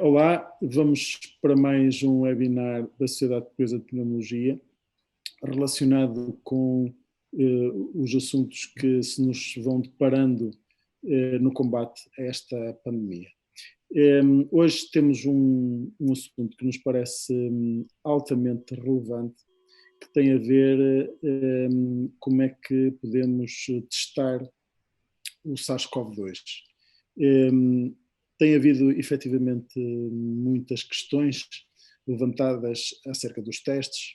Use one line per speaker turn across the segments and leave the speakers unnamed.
Olá, vamos para mais um webinar da Sociedade Portuguesa de Pneumologia, relacionado com os assuntos que se nos vão deparando no combate a esta pandemia. Hoje temos um assunto que nos parece altamente relevante, que tem a ver como é que podemos testar o SARS-CoV-2. Tem havido efetivamente muitas questões levantadas acerca dos testes.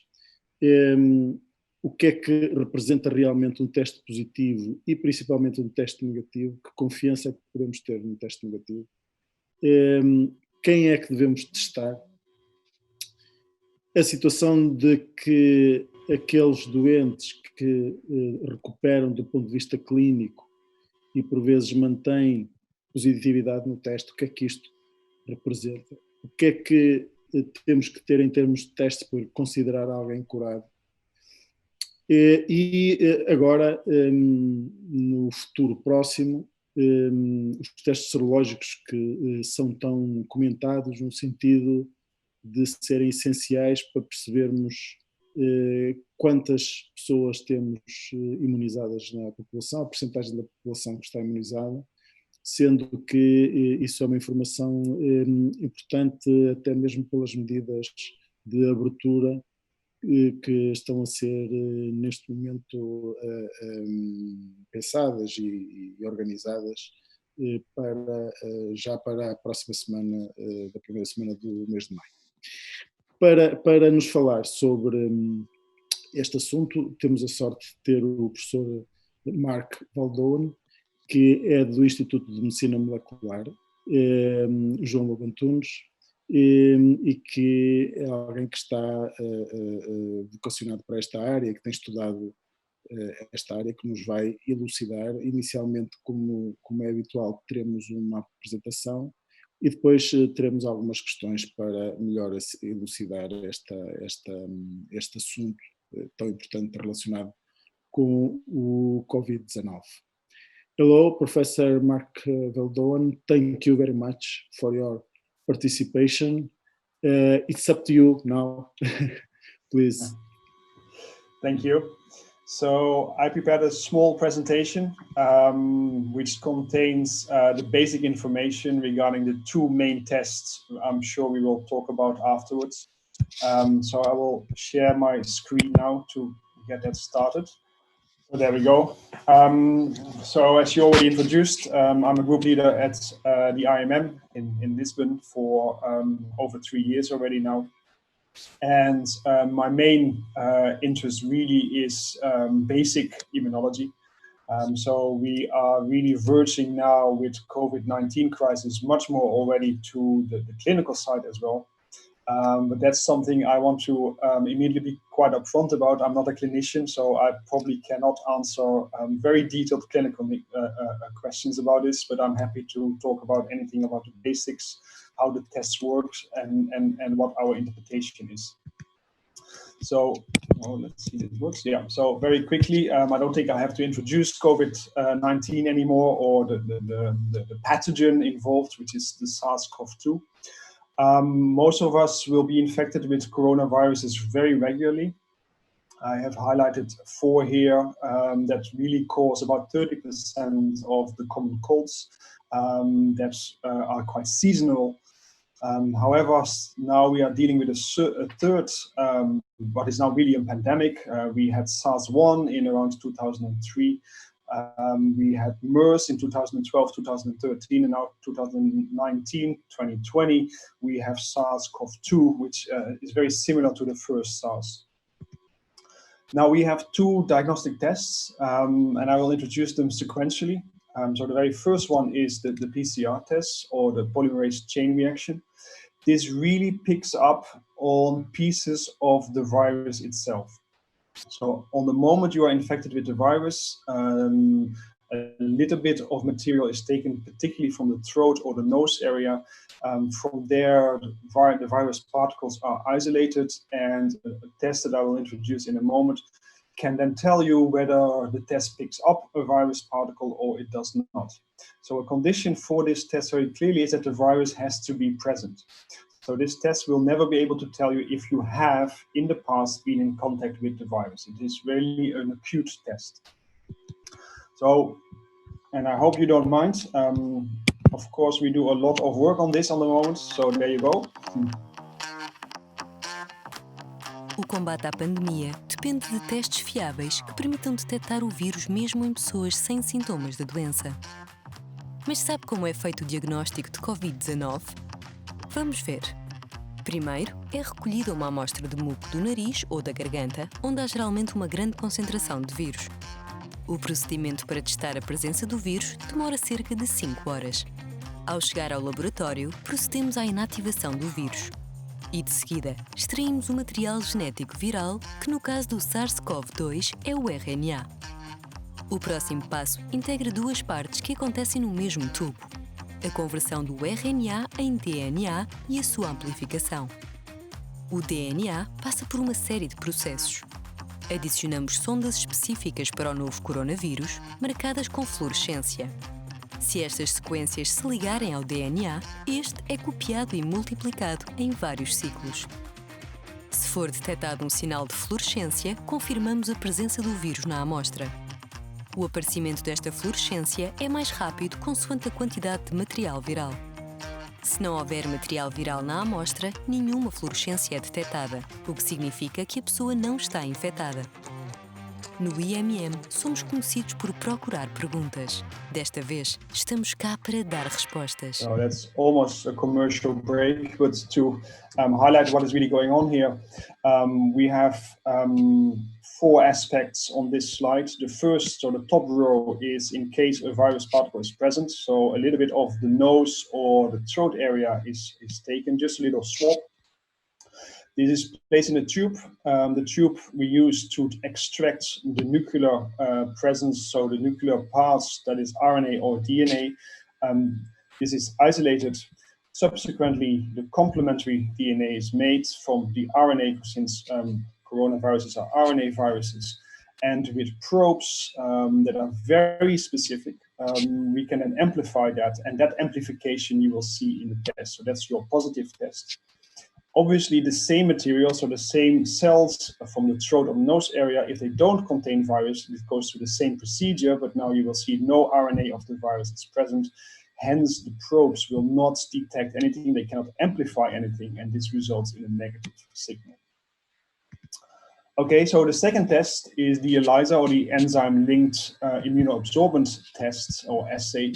O que é que representa realmente um teste positivo e principalmente um teste negativo? Que confiança é que podemos ter no teste negativo? Quem é que devemos testar? A situação de que aqueles doentes que recuperam do ponto de vista clínico e por vezes mantêm positividade no teste, o que é que isto representa? O que é que temos que ter em termos de teste por considerar alguém curado? E agora, no futuro próximo, os testes serológicos que são tão comentados no sentido de serem essenciais para percebermos quantas pessoas temos imunizadas na população, a percentagem da população que está imunizada, sendo que isso é uma informação importante até mesmo pelas medidas de abertura que estão a ser neste momento pensadas e organizadas já para a próxima semana, da primeira semana do mês de maio. Para nos falar sobre este assunto, temos a sorte de ter o professor Marc Veldhoen, que é do Instituto de Medicina Molecular, João Lobo Antunes, e que é alguém que está vocacionado para esta área, que tem estudado esta área, que nos vai elucidar. Inicialmente, como é habitual, teremos uma apresentação e depois teremos algumas questões para melhor elucidar este assunto tão importante relacionado com o COVID-19. Hello, Professor Marc Veldhoen. Thank you very much for your participation. It's up to you now. Please.
Thank you. So I prepared a small presentation which contains the basic information regarding the two main tests I'm sure we will talk about afterwards. So I will share my screen now to get that started. So there we go. So as you already introduced, I'm a group leader at the IMM in Lisbon for over 3 years already now. And my main interest really is basic immunology. So we are really verging now with COVID-19 crisis much more already to the clinical side as well. But that's something I want to immediately be quite upfront about. I'm not a clinician, so I probably cannot answer very detailed clinical questions about this, but I'm happy to talk about anything about the basics, how the test works, and what our interpretation is. So let's see if it works. Yeah, so very quickly, I don't think I have to introduce COVID-19 anymore, or the pathogen involved, which is the SARS-CoV-2. Most of us will be infected with coronaviruses very regularly. I have highlighted 4 here that really cause about 30% of the common colds that are quite seasonal. However, now we are dealing with a third, what is now really a pandemic. We had SARS-1 in around 2003. We had MERS in 2012, 2013, and now 2019, 2020, we have SARS-CoV-2, which is very similar to the first SARS. Now we have 2 diagnostic tests, and I will introduce them sequentially. So the very first one is the Pcr test, or the polymerase chain reaction. This really picks up on pieces of the virus itself. So on the moment you are infected with the virus, a little bit of material is taken, particularly from the throat or the nose area. From there, the virus particles are isolated, and a test that I will introduce in a moment can then tell you whether the test picks up a virus particle or it does not. So a condition for this test very clearly is that the virus has to be present. So this test will never be able to tell you if you have in the past been in contact with the virus. It is really an acute test. So, and I hope you don't mind. Of course, we do a lot of work on this on the moment, so there you go.
O combate à pandemia depende de testes fiáveis que permitam detectar o vírus mesmo em pessoas sem sintomas da doença. Mas sabe como é feito o diagnóstico de COVID-19? Vamos ver. Primeiro, é recolhida uma amostra de muco do nariz ou da garganta, onde há geralmente uma grande concentração de vírus. O procedimento para testar a presença do vírus demora cerca de 5 horas. Ao chegar ao laboratório, procedemos à inativação do vírus. E de seguida, extraímos o material genético viral, que no caso do SARS-CoV-2 é o RNA. O próximo passo integra duas partes que acontecem no mesmo tubo: a conversão do RNA em DNA e a sua amplificação. O DNA passa por uma série de processos. Adicionamos sondas específicas para o novo coronavírus, marcadas com fluorescência. Se estas sequências se ligarem ao DNA, este é copiado e multiplicado em vários ciclos. Se for detectado um sinal de fluorescência, confirmamos a presença do vírus na amostra. O aparecimento desta fluorescência é mais rápido consoante a quantidade de material viral. Se não houver material viral na amostra, nenhuma fluorescência é detectada, o que significa que a pessoa não está infectada. No IMM, somos conhecidos por procurar perguntas. Desta vez, estamos cá para dar respostas.
So that's almost a commercial break, but to highlight what is really going on here, we have 4 aspects on this slide. The first, so the top row, is in case a virus particle is present. So a little bit of the nose or the throat area is taken, just a little swab. This is placed in a tube. The tube we use to extract the nuclear presence, so the nuclear parts, that is RNA or DNA. This is isolated. Subsequently, the complementary DNA is made from the RNA, since coronaviruses are RNA viruses. And with probes that are very specific, we can then amplify that, and that amplification you will see in the test. So that's your positive test. Obviously, the same material, so the same cells from the throat or nose area, if they don't contain virus, it goes through the same procedure, but now you will see no RNA of the virus is present. Hence, the probes will not detect anything, they cannot amplify anything, and this results in a negative signal. Okay, so the second test is the ELISA, or the enzyme-linked immunoabsorbance test, or assay.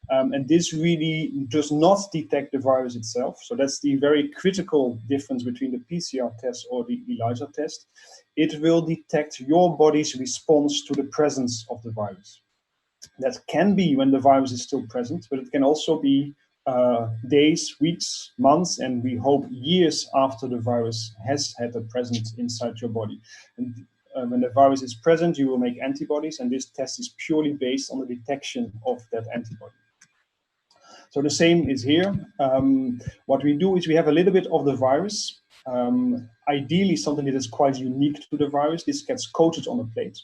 And this really does not detect the virus itself. So that's the very critical difference between the PCR test or the ELISA test. It will detect your body's response to the presence of the virus. That can be when the virus is still present, but it can also be days, weeks, months, and we hope years after the virus has had a presence inside your body. And when the virus is present, you will make antibodies, and this test is purely based on the detection of that antibody. So the same is here. What we do is we have a little bit of the virus, ideally something that is quite unique to the virus. This gets coated on a plate.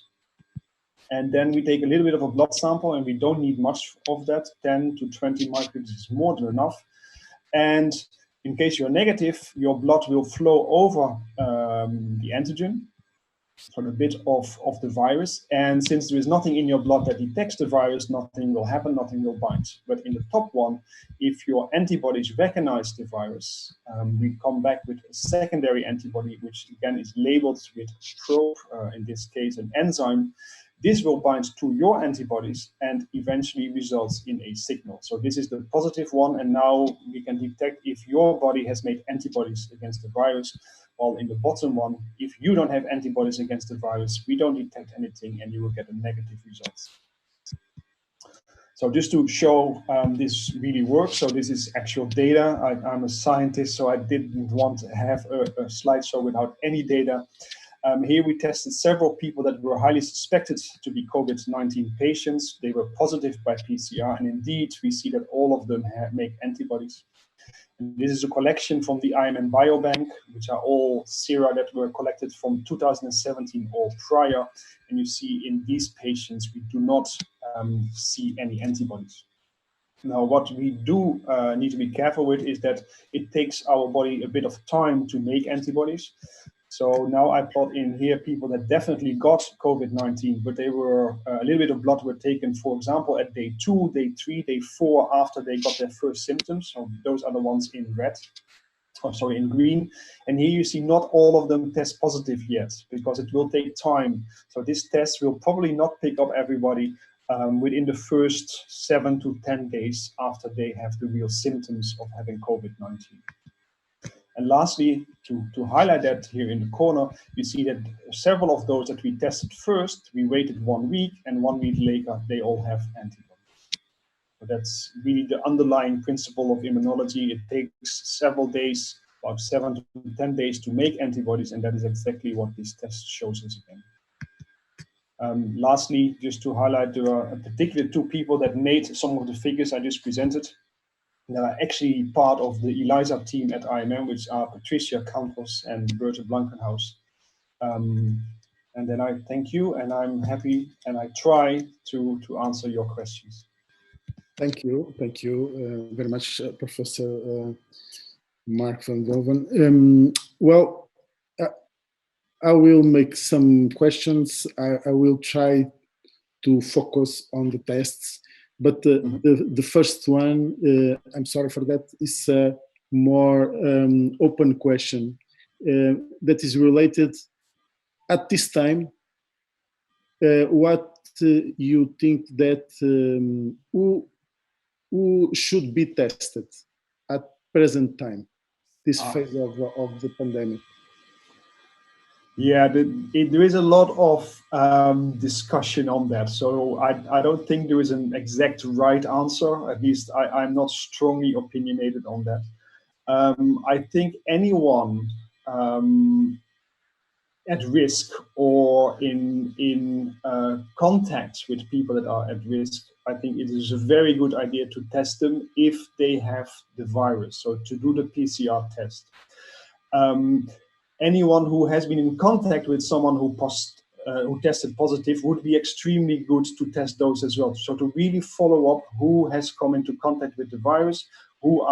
And then we take a little bit of a blood sample, and we don't need much of that. 10 to 20 microliters is more than enough. And in case you're negative, your blood will flow over the antigen, so a bit of the virus. And since there is nothing in your blood that detects the virus, nothing will happen, nothing will bind. But in the top one, if your antibodies recognize the virus, we come back with a secondary antibody, which again is labeled with probe, in this case an enzyme. This will bind to your antibodies and eventually results in a signal. So this is the positive one, and now we can detect if your body has made antibodies against the virus. While in the bottom one, if you don't have antibodies against the virus, we don't detect anything, and you will get a negative result. So just to show this really works, so this is actual data. I'm a scientist, so I didn't want to have a slideshow without any data. Here we tested several people that were highly suspected to be COVID-19 patients. They were positive by PCR, and indeed we see that all of them make antibodies. And this is a collection from the IMN Biobank, which are all sera that were collected from 2017 or prior. And you see in these patients, we do not see any antibodies. Now, what we do need to be careful with is that it takes our body a bit of time to make antibodies. So now I plot in here people that definitely got COVID-19, but they were a little bit of blood were taken, for example, at day 2, day 3, day 4, after they got their first symptoms. So those are the ones in red, in green. And here you see not all of them test positive yet, because it will take time. So this test will probably not pick up everybody within the first 7 to 10 days after they have the real symptoms of having COVID-19. And lastly, to highlight that here in the corner, you see that several of those that we tested first, we waited 1 week, and 1 week later, they all have antibodies. So that's really the underlying principle of immunology. It takes several days, about 7 to 10 days to make antibodies, and that is exactly what this test shows us again. Lastly, just to highlight, there are particularly 2 people that made some of the figures I just presented. They are actually part of the ELISA team at IMM, which are Patricia Campos and Berthe Blankenhaus. And then I thank you, and I'm happy, and I try to answer your questions.
Thank you very much, Professor Marc Veldhoen. Well, I will make some questions. I will try to focus on the tests. But the first one, I'm sorry for that, is a more open question that is related at this time. What you think that who should be tested at present time, this phase of the pandemic?
Yeah, there is a lot of discussion on that. So I don't think there is an exact right answer. At least I'm not strongly opinionated on that. I think anyone at risk or in contact with people that are at risk, I think it is a very good idea to test them if they have the virus. So to do the PCR test. Anyone who has been in contact with someone who tested positive would be extremely good to test those as well. So to really follow up who has come into contact with the virus, who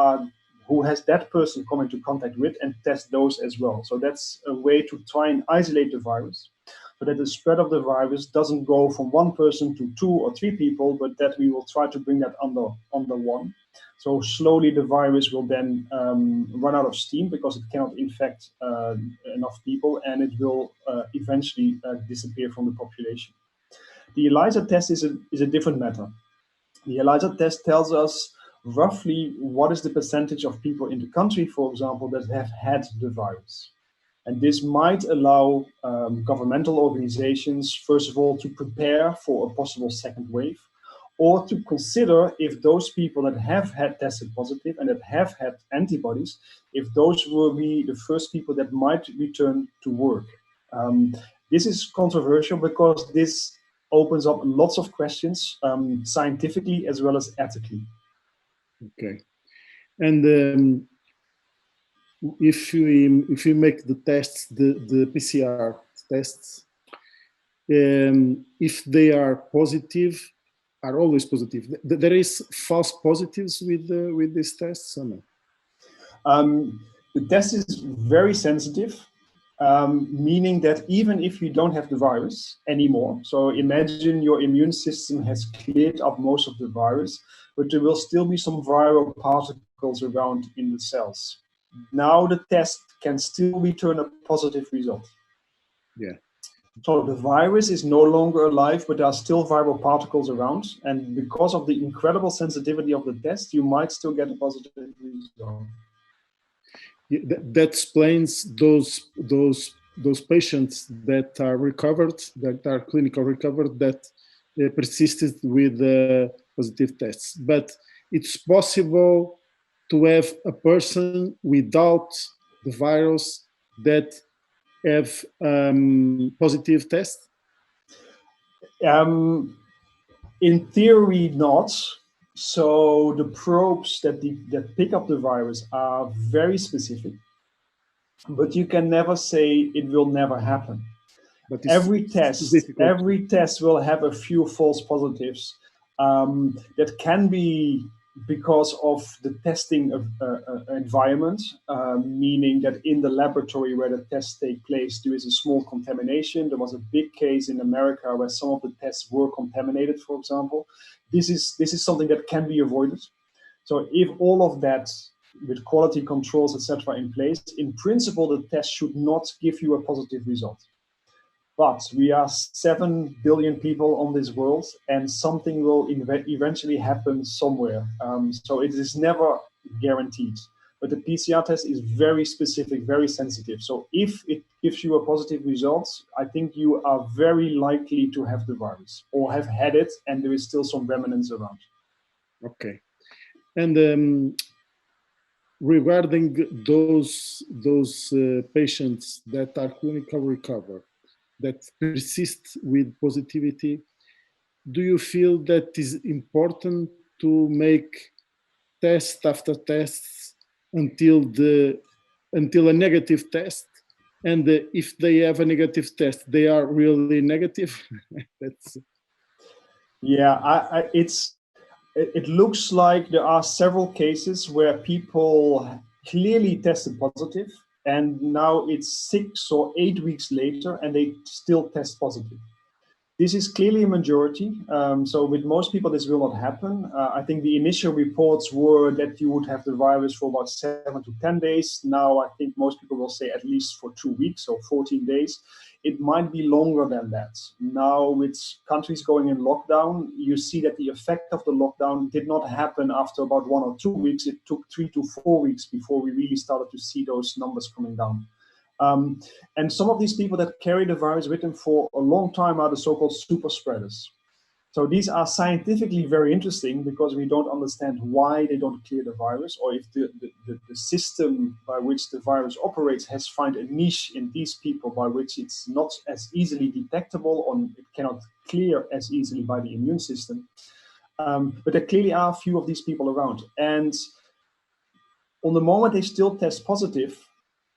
has that person come into contact with, and test those as well. So that's a way to try and isolate the virus, so that the spread of the virus doesn't go from 1 person to 2 or 3 people, but that we will try to bring that under 1. So slowly the virus will then run out of steam because it cannot infect enough people, and it will eventually disappear from the population. The ELISA test is a different matter. The ELISA test tells us roughly what is the percentage of people in the country, for example, that have had the virus. And this might allow governmental organizations, first of all, to prepare for a possible second wave, or to consider if those people that have had tested positive and that have had antibodies, if those will be the first people that might return to work. This is controversial because this opens up lots of questions, scientifically as well as ethically.
Okay. And if we make the tests, the PCR tests, if they are positive, are always positive. There is false positives with these tests, or no?
The test is very sensitive, meaning that even if you don't have the virus anymore, so imagine your immune system has cleared up most of the virus, but there will still be some viral particles around in the cells. Now the test can still return a positive result.
Yeah.
So the virus is no longer alive, but there are still viral particles around. And because of the incredible sensitivity of the test, you might still get a positive result.
Yeah, that explains those patients that are recovered, that are clinical recovered, that persisted with positive tests. But it's possible to have a person without the virus that have positive test?
In theory, not. So the probes that pick up the virus are very specific, but you can never say it will never happen. But every test will have a few false positives that can be because of the testing environment, meaning that in the laboratory where the tests take place, there is a small contamination. There was a big case in America where some of the tests were contaminated, for example. This is something that can be avoided. So if all of that, with quality controls, etc., in place, in principle, the test should not give you a positive result. But we are 7 billion people on this world, and something will eventually happen somewhere. So it is never guaranteed. But the PCR test is very specific, very sensitive. So if it gives you a positive result, I think you are very likely to have the virus or have had it, and there is still some remnants around.
Okay. And regarding those patients that are clinically recovered, that persist with positivity, do you feel that is important to make test after tests until a negative test? And if they have a negative test, they are really negative?
Yeah, it looks like there are several cases where people clearly tested positive, and now it's 6 or 8 weeks later and they still test positive. This is clearly a majority. So with most people, this will not happen. I think the initial reports were that you would have the virus for about 7 to 10 days. Now, I think most people will say at least for 2 weeks or 14 days. It might be longer than that. Now, with countries going in lockdown, you see that the effect of the lockdown did not happen after about 1 or 2 weeks. It took 3 to 4 weeks before we really started to see those numbers coming down. And some of these people that carry the virus with them for a long time are the so-called super spreaders. So these are scientifically very interesting because we don't understand why they don't clear the virus, or if the system by which the virus operates has found a niche in these people by which it's not as easily detectable, or it cannot clear as easily by the immune system. But there clearly are a few of these people around. And on the moment they still test positive,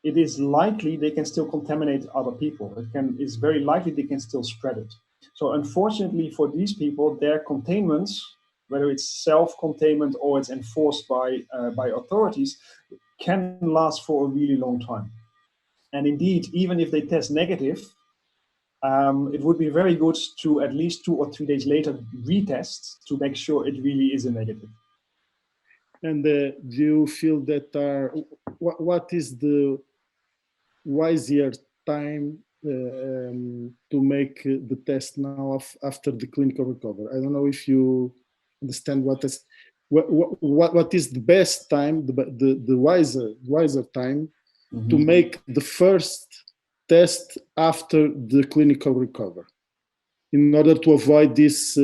it is likely they can still contaminate other people. It's very likely they can still spread it. So unfortunately for these people, their containment, whether it's self-containment or it's enforced by authorities, can last for a really long time. And indeed, even if they test negative, it would be very good to at least 2 or 3 days later retest to make sure it really is a negative.
And do you feel that what is the wiser time to make the test now after the clinical recovery? I don't know if you understand what is the best time, the wiser time to make the first test after the clinical recovery, in order to avoid this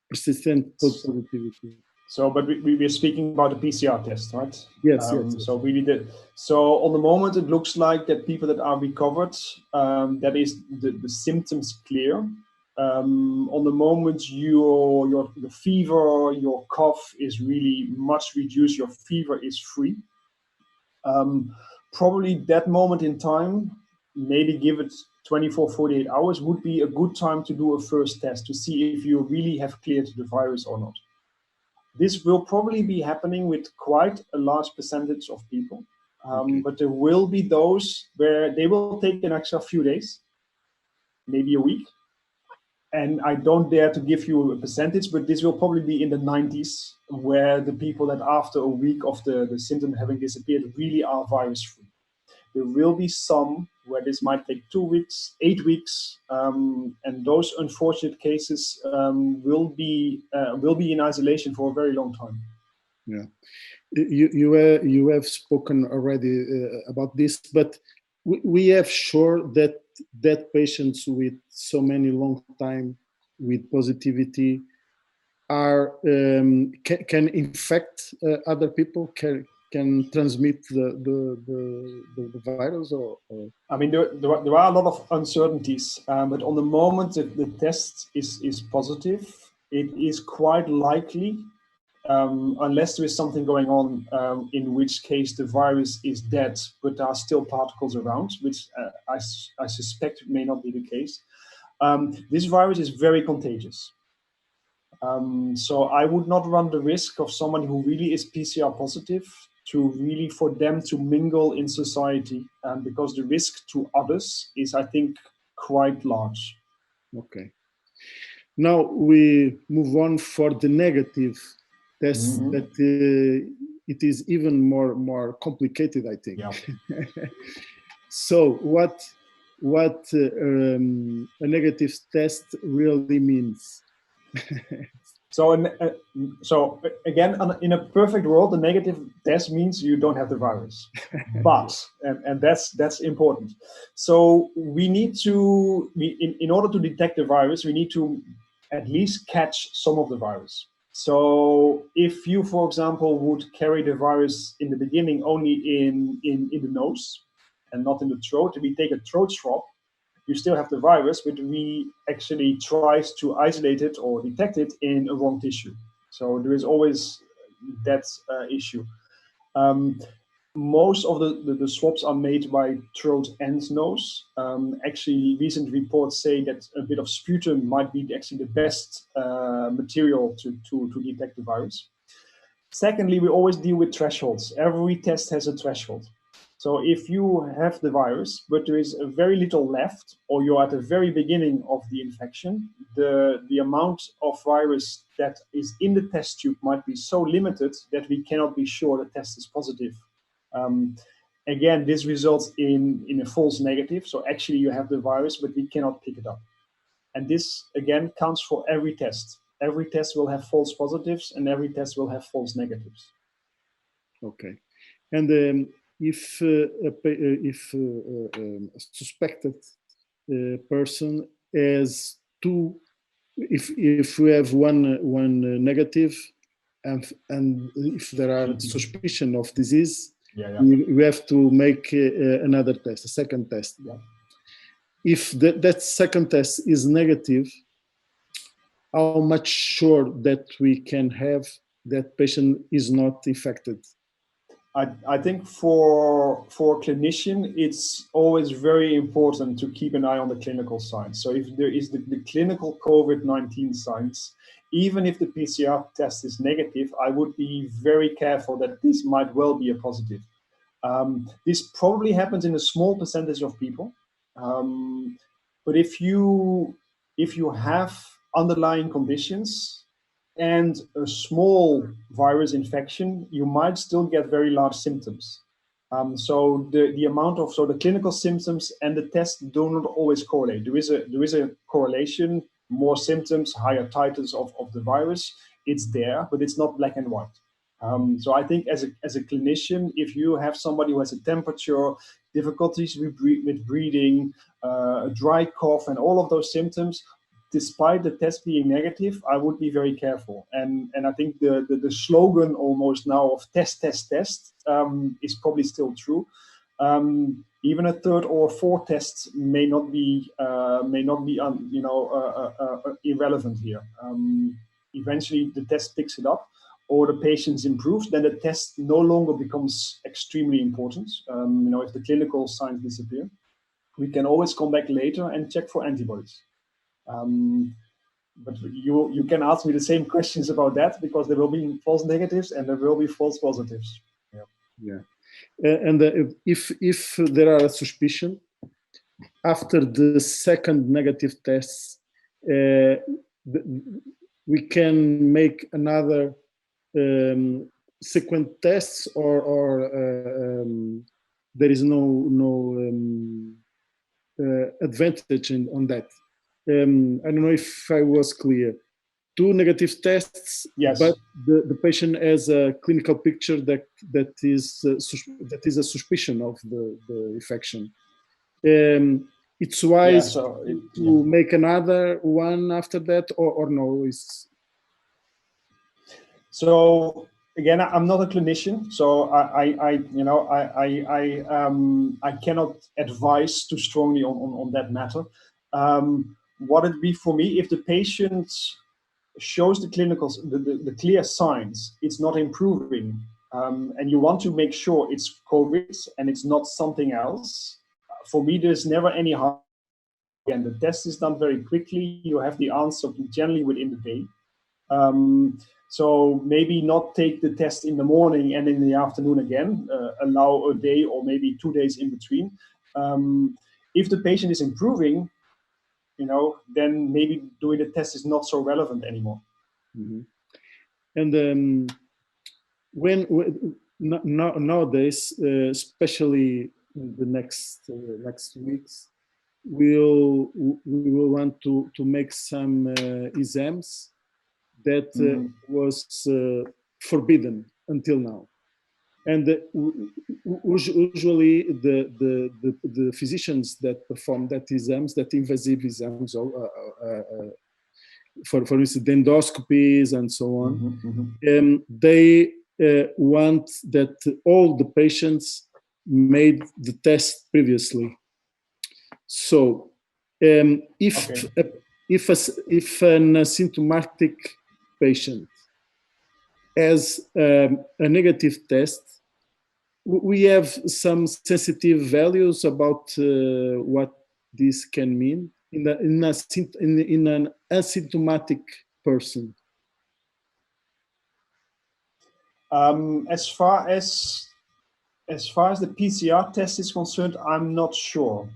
persistent positivity.
So, but we are speaking about the PCR test, right?
Yes, yes.
So we did it. So on the moment, it looks like that people that are recovered, that is the symptoms clear. On the moment, your fever, your cough is really much reduced. Your fever is free. Probably that moment in time, maybe give it 24, 48 hours, would be a good time to do a first test to see if you really have cleared the virus or not. This will probably be happening with quite a large percentage of people, but there will be those where they will take an extra few days, maybe a week. And I don't dare to give you a percentage, but this will probably be in the 90s, where the people that after a week of the symptom having disappeared really are virus-free. There will be some where this might take 2 weeks, 8 weeks, and those unfortunate cases will be in isolation for a very long time.
Yeah, you have spoken already about this, but we have sure that patients with so many long time with positivity are can infect other people. Can can transmit the virus, or?
I mean, there are a lot of uncertainties, but on the moment if the test is positive, it is quite likely, unless there is something going on, in which case the virus is dead, but there are still particles around, which I suspect may not be the case. This virus is very contagious. So I would not run the risk of someone who really is PCR positive for them to mingle in society, because the risk to others is, I think, quite large.
Okay. Now we move on for the negative test. That it is even more complicated, I think.
Yeah.
So what a negative test really means?
So again, in a perfect world, the negative test means you don't have the virus. But and that's important. So we need to, in order to detect the virus, we need to at least catch some of the virus. So if you, for example, would carry the virus in the beginning only in the nose and not in the throat, if we take a throat swab, you still have the virus, but we actually tries to isolate it or detect it in a wrong tissue. So there is always that issue. Most of the swabs are made by throat and nose. Actually, recent reports say that a bit of sputum might be actually the best material to detect the virus. Secondly, we always deal with thresholds. Every test has a threshold. So if you have the virus, but there is very little left, or you're at the very beginning of the infection, the amount of virus that is in the test tube might be so limited that we cannot be sure the test is positive. Again, this results in a false negative. So actually you have the virus, but we cannot pick it up. And this, again, counts for every test. Every test will have false positives and every test will have false negatives.
Okay. And if a suspected person has two, if we have one negative, and if there are suspicion of disease, we have to make another test, a second test.
Yeah.
If that second test is negative, how much sure that we can have that patient is not infected?
I think for a clinician, it's always very important to keep an eye on the clinical signs. So if there is the clinical COVID-19 signs, even if the PCR test is negative, I would be very careful that this might well be a positive. This probably happens in a small percentage of people. But if you have underlying conditions and a small virus infection, you might still get very large symptoms. So the amount of the clinical symptoms and the test do not always correlate. There is a correlation, more symptoms, higher titers of the virus. It's there, but it's not black and white. So I think as a clinician, if you have somebody who has a temperature, difficulties with breathing, a dry cough, and all of those symptoms, despite the test being negative, I would be very careful. And I think the slogan almost now of test is probably still true. Even a third or fourth test may not be irrelevant here. Eventually, the test picks it up, or the patient improves, then the test no longer becomes extremely important. If the clinical signs disappear, we can always come back later and check for antibodies. But you can ask me the same questions about that, because there will be false negatives and there will be false positives.
Yeah. And if there are a suspicion after the second negative test, we can make another sequence tests, or there is no advantage on that. I don't know if I was clear. Two negative tests,
yes,
but the patient has a clinical picture that is a suspicion of the infection. It's wise to make another one after that, or no?
So again, I'm not a clinician, so I cannot advise too strongly on that matter. What it be for me, if the patient shows the the clear signs, it's not improving, and you want to make sure it's COVID and it's not something else. For me, there's never any harm. Again, the test is done very quickly. You have the answer generally within the day. So maybe not take the test in the morning and in the afternoon again, allow a day or maybe 2 days in between. If the patient is improving, then maybe doing the test is not so relevant anymore.
Mm-hmm. And nowadays, especially in the next weeks, we will want to make some exams that was forbidden until now, and usually the physicians that perform that invasive exams, for instance, the endoscopies and so on, they want that all the patients made the test previously. So if an asymptomatic patient has a negative test, we have some sensitive values about what this can mean in an asymptomatic person.
As far as the PCR test is concerned, I'm not sure.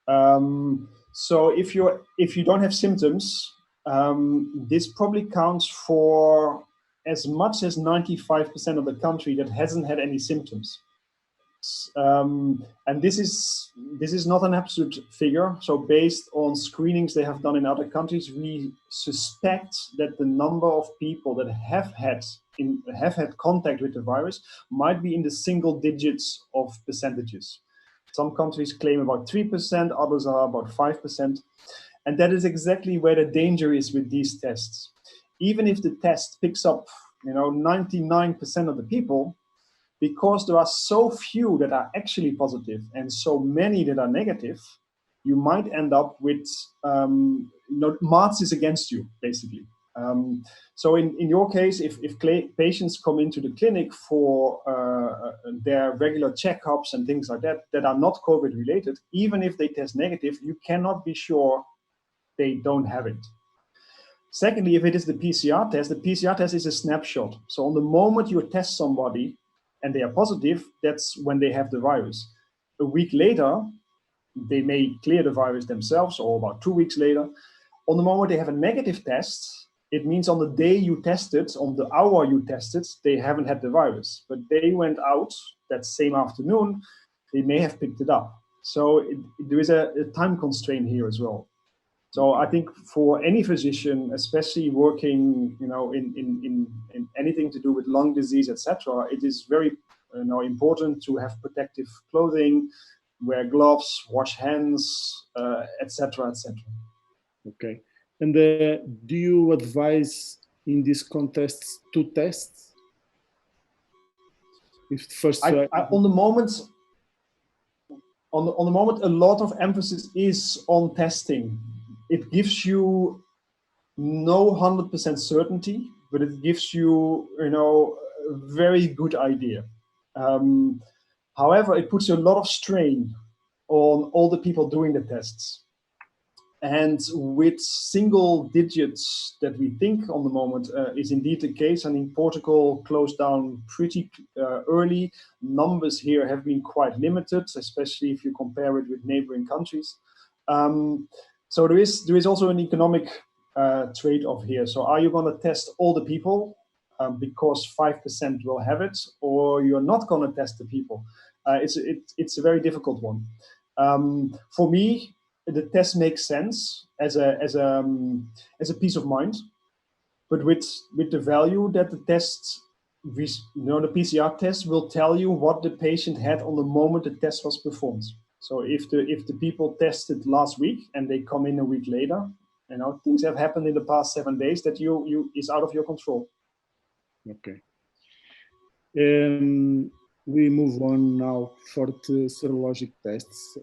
So if you don't have symptoms, this probably counts for as much as 95% of the country that hasn't had any symptoms. And this is not an absolute figure. So based on screenings they have done in other countries, we suspect that the number of people that have had contact with the virus might be in the single digits of percentages. Some countries claim about 3%, others are about 5%. And that is exactly where the danger is with these tests. Even if the test picks up 99% of the people, because there are so few that are actually positive and so many that are negative, you might end up with marks against you, basically. So in your case, if patients come into the clinic for their regular checkups and things like that are not COVID related, even if they test negative, you cannot be sure they don't have it. Secondly, if it is the PCR test is a snapshot. So on the moment you test somebody and they are positive, that's when they have the virus. A week later, they may clear the virus themselves, or about 2 weeks later. On the moment they have a negative test, it means on the day you tested, on the hour you tested, they haven't had the virus. But they went out that same afternoon, they may have picked it up. So there is a time constraint here as well. So I think for any physician, especially working, in anything to do with lung disease, etc., it is very, important to have protective clothing, wear gloves, wash hands, etc., etc.
Okay. And do you advise in this context to tests? If first,
on the moment, a lot of emphasis is on testing. It gives you no 100% certainty, but it gives you, a very good idea. However, it puts a lot of strain on all the people doing the tests. And with single digits that we think on the moment is indeed the case. I mean, Portugal closed down pretty early. Numbers here have been quite limited, especially if you compare it with neighboring countries. So there is also an economic trade-off here. So are you going to test all the people because 5% will have it, or you're not going to test the people? It's a very difficult one. For me, the test makes sense as a peace of mind, but with the value that the test, the PCR test will tell you what the patient had on the moment the test was performed. So if the people tested last week and they come in a week later, things have happened in the past 7 days that is out of your control.
Okay. We move on now for the serologic tests.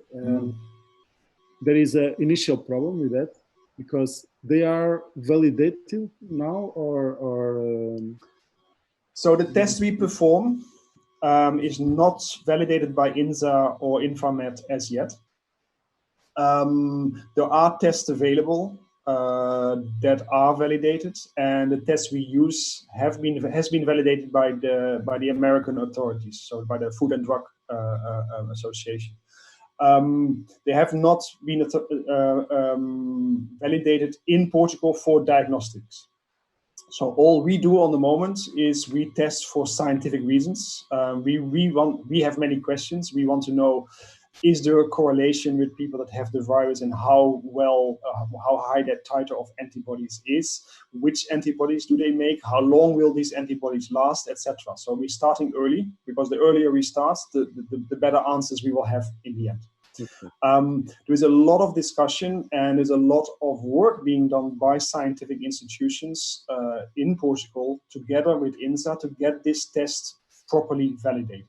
There is an initial problem with that because they are validated now, or
So the test we perform is not validated by INSA or INFAMED as yet. There are tests available that are validated, and the tests we use has been validated by the American authorities, so by the Food and Drug Association. They have not been validated in Portugal for diagnostics. So all we do on the moment is we test for scientific reasons. We have many questions. We want to know, is there a correlation with people that have the virus and how high that titer of antibodies is? Which antibodies do they make? How long will these antibodies last, etc. So we're starting early, because the earlier we start, the better answers we will have in the end. There's a lot of discussion and there's a lot of work being done by scientific institutions in Portugal together with INSA to get this test properly validated.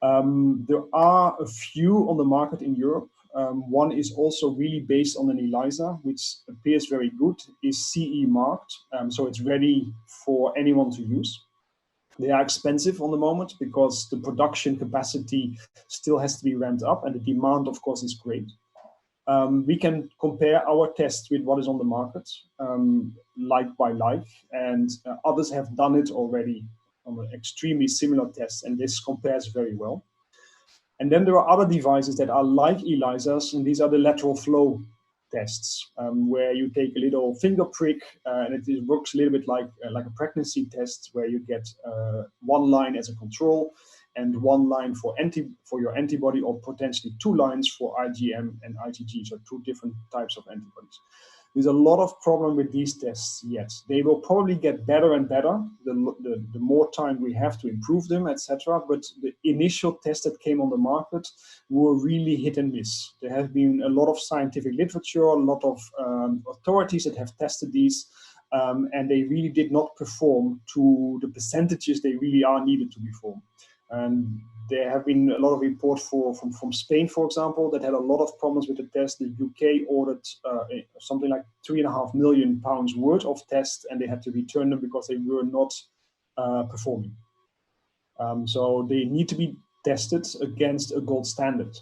There are a few on the market in Europe. One is also really based on an ELISA, which appears very good, is CE marked, so it's ready for anyone to use. They are expensive on the moment because the production capacity still has to be ramped up and the demand, of course, is great. We can compare our test with what is on the market, like by like, and others have done it already on an extremely similar test, and this compares very well. And then there are other devices that are like ELISAs, and these are the lateral flow tests, where you take a little finger prick, and it works a little bit like a pregnancy test, where you get one line as a control and one line for your antibody, or potentially two lines for IgM and IgG, so two different types of antibodies. There's a lot of problem with these tests yet. They will probably get better and better the more time we have to improve them, etc. But the initial tests that came on the market were really hit and miss. There have been a lot of scientific literature, a lot of authorities that have tested these, and they really did not perform to the percentages they really are needed to perform. And there have been a lot of reports from Spain, for example, that had a lot of problems with the test. The UK ordered something like £3.5 million worth of tests, and they had to return them because they were not performing. So they need to be tested against a gold standard.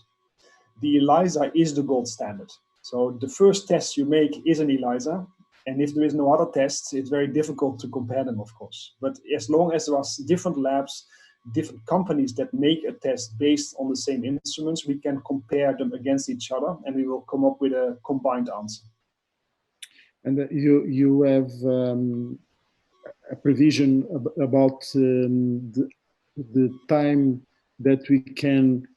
The ELISA is the gold standard. So the first test you make is an ELISA, and if there is no other tests, it's very difficult to compare them, of course. But as long as there are different labs, different companies that make a test based on the same instruments, we can compare them against each other, and we will come up with a combined answer.
And you have a provision about the time that we can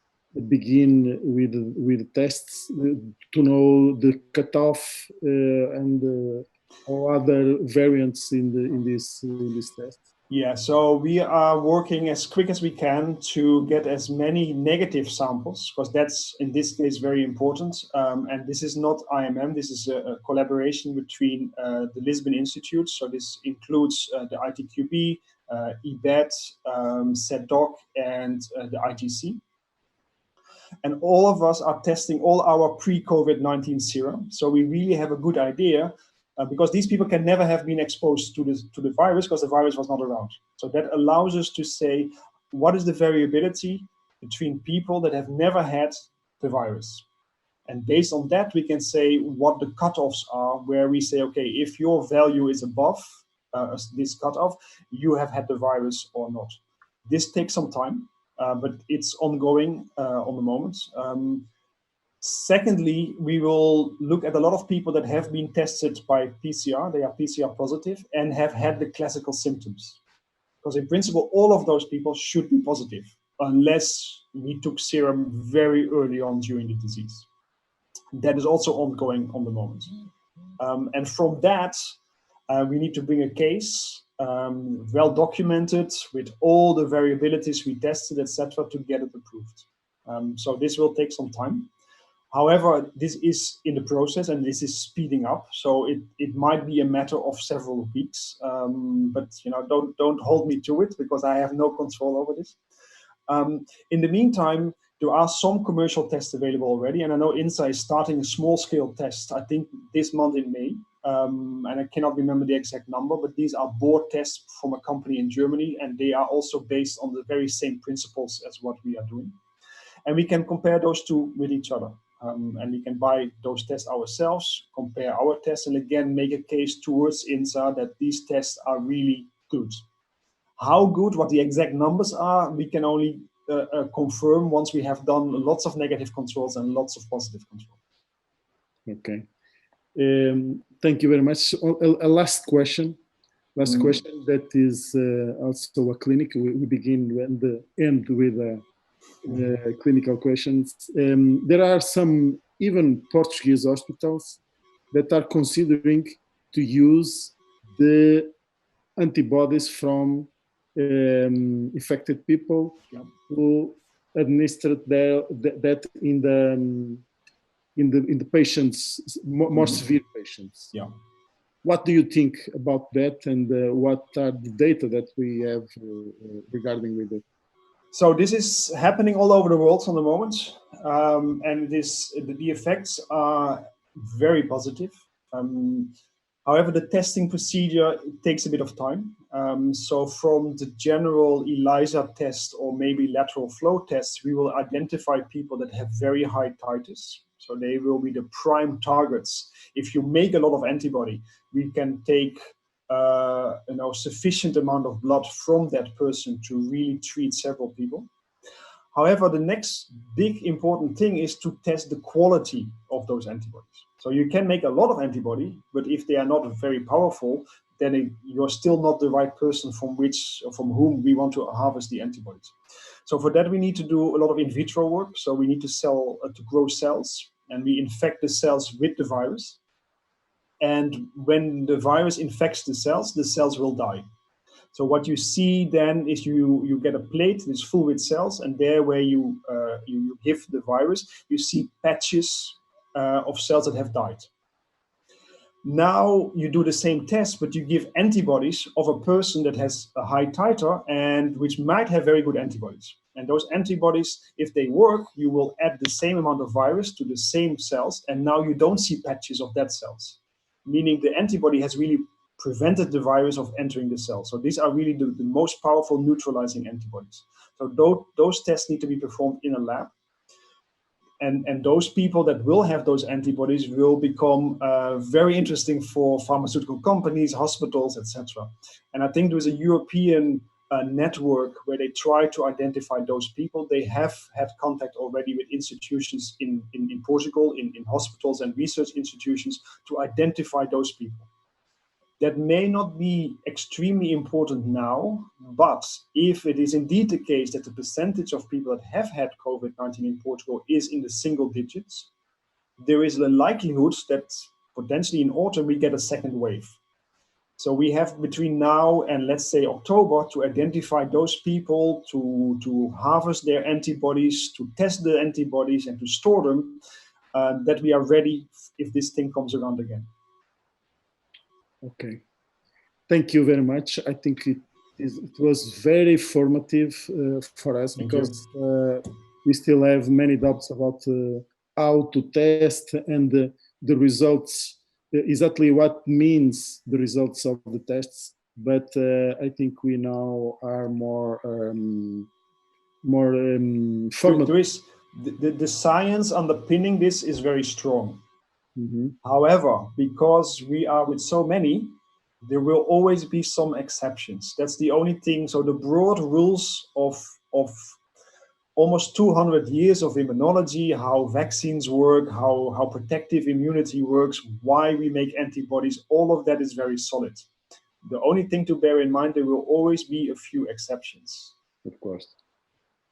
begin with tests to know the cutoff and or other variants in this test.
Yeah, so we are working as quick as we can to get as many negative samples, because that's in this case very important. And this is not IMM, this is a collaboration between the Lisbon Institute. So this includes the ITQB, EBET, CEDOC, and the IGC. And all of us are testing all our pre-COVID-19 serum. So we really have a good idea, because these people can never have been exposed to the virus, because the virus was not around. So that allows us to say, what is the variability between people that have never had the virus? And based on that, we can say what the cutoffs are, where we say, okay, if your value is above this cutoff, you have had the virus or not. This takes some time, but it's ongoing on the moment. Secondly, we will look at a lot of people that have been tested by PCR, they are PCR positive, and have had the classical symptoms. Because in principle, all of those people should be positive, unless we took serum very early on during the disease. That is also ongoing on the moment. And from that, we need to bring a case, well documented, with all the variabilities we tested, etc., to get it approved. So this will take some time. However, this is in the process and this is speeding up. So it might be a matter of several weeks. But don't hold me to it because I have no control over this. In the meantime, there are some commercial tests available already. And I know INSA is starting a small-scale test, I think this month in May. And I cannot remember the exact number, but these are board tests from a company in Germany. And they are also based on the very same principles as what we are doing. And we can compare those two with each other. And we can buy those tests ourselves, compare our tests, and again, make a case towards INSA that these tests are really good. How good, what the exact numbers are, we can only confirm once we have done lots of negative controls and lots of positive controls.
Okay. Thank you very much. A last question. Question that is also a clinic. We begin and end with clinical questions. There are some even Portuguese hospitals that are considering to use the antibodies from infected people who administered that in the patients, more severe patients.
Yeah.
What do you think about that, and what are the data that we have regarding with it?
So this is happening all over the world at the moment, and the effects are very positive. However, the testing procedure takes a bit of time. So from the general ELISA test or maybe lateral flow tests, we will identify people that have very high titers. So they will be the prime targets. If you make a lot of antibody, we can take sufficient amount of blood from that person to really treat several people. However, the next big important thing is to test the quality of those antibodies. So you can make a lot of antibody, but if they are not very powerful, then you're still not the right person from whom we want to harvest the antibodies. So for that, we need to do a lot of in vitro work. So we need to grow cells, and we infect the cells with the virus. And when the virus infects the cells will die. So what you see then is you get a plate that's full with cells, and there where you give the virus, you see patches of cells that have died. Now you do the same test, but you give antibodies of a person that has a high titer and which might have very good antibodies. And those antibodies, if they work, you will add the same amount of virus to the same cells, and now you don't see patches of dead cells, meaning the antibody has really prevented the virus of entering the cell. So these are really the most powerful neutralizing antibodies. So those tests need to be performed in a lab. And those people that will have those antibodies will become very interesting for pharmaceutical companies, hospitals, etc. And I think there is a European network where they try to identify those people. They have had contact already with institutions in Portugal, in hospitals and research institutions to identify those people. That may not be extremely important now, but if it is indeed the case that the percentage of people that have had COVID-19 in Portugal is in the single digits, there is a likelihood that potentially in autumn we get a second wave. So we have between now and let's say October to identify those people, to harvest their antibodies, to test the antibodies and to store them, that we are ready if this thing comes around again.
Okay, thank you very much. I think it was very formative for us because we still have many doubts about how to test and the results, exactly what means the results of the tests. But I think we now are more formative.
The science underpinning this is very strong.
Mm-hmm.
However, because we are with so many, there will always be some exceptions. That's the only thing. So the broad rules of almost 200 years of immunology, how vaccines work, how protective immunity works, why we make antibodies, all of that is very solid. The only thing to bear in mind, there will always be a few exceptions.
Of course.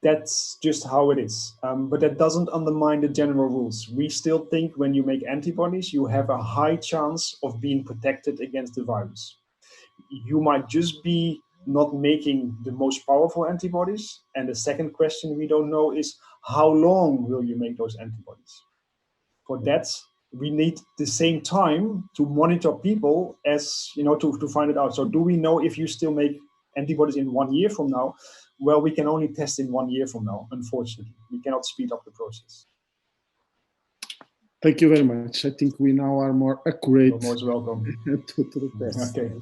That's just how it is. But that doesn't undermine the general rules. We still think when you make antibodies, you have a high chance of being protected against the virus. You might just be not making the most powerful antibodies. And the second question we don't know is how long will you make those antibodies? for that, we need the same time to monitor people as, to find it out. So do we know if you still make antibodies in 1 year from now? Well, we can only test in 1 year from now, unfortunately. We cannot speed up the process.
Thank you very much. I think we now are more accurate.
You're most welcome.
to the test.
Okay.